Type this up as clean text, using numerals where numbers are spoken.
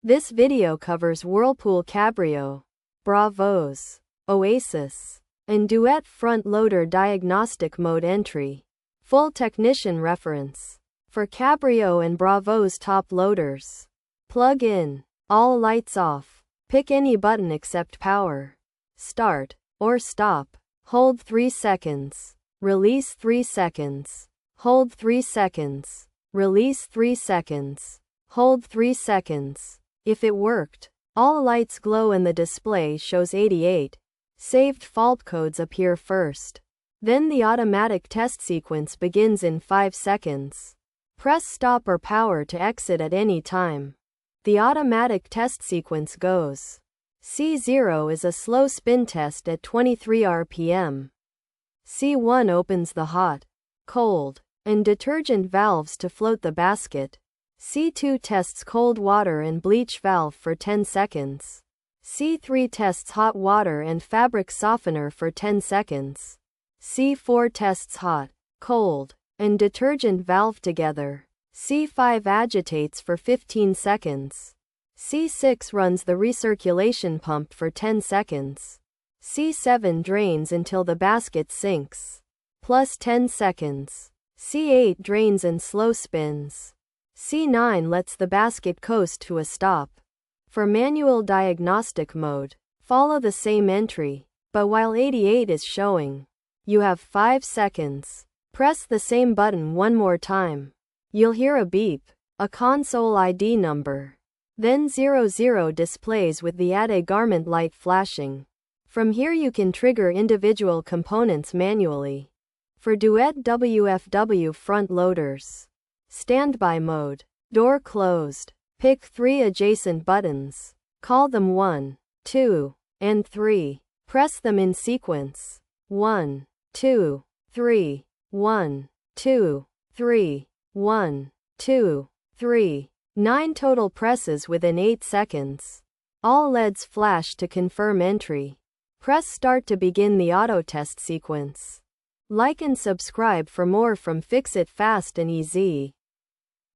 This video covers Whirlpool Cabrio, Bravo's, Oasis, and Duet front loader diagnostic mode entry. Full technician reference. For Cabrio and Bravo's top loaders. Plug in. All lights off. Pick any button except power. Start or stop. Hold 3 seconds. Release 3 seconds. Hold 3 seconds. Release 3 seconds. Hold 3 seconds. If it worked, all lights glow and the display shows 88. Saved fault codes appear first. Then the automatic test sequence begins in 5 seconds. Press stop or power to exit at any time. The automatic test sequence goes. C0 is a slow spin test at 23 RPM. C1 opens the hot, cold, and detergent valves to float the basket. C2 tests cold water and bleach valve for 10 seconds. C3 tests hot water and fabric softener for 10 seconds. C4 tests hot, cold, and detergent valve together. C5 agitates for 15 seconds. C6 runs the recirculation pump for 10 seconds. C7 drains until the basket sinks. Plus 10 seconds. C8 drains and slow spins. C9 lets the basket coast to a stop. For manual diagnostic mode, follow the same entry, but while 88 is showing, you have 5 seconds. Press the same button one more time. You'll hear a beep, a console ID number. Then 00 displays with the Add a Garment light flashing. From here you can trigger individual components manually. For Duet WFW front loaders. Standby mode. Door closed. Pick 3 adjacent buttons. Call them 1, 2, and 3. Press them in sequence. 1, 2, 3, 1, 2, 3, 1, 2, 3. 9 total presses within 8 seconds. All LEDs flash to confirm entry. Press start to begin the auto test sequence. Like and subscribe for more from Fix It Fast and Easy.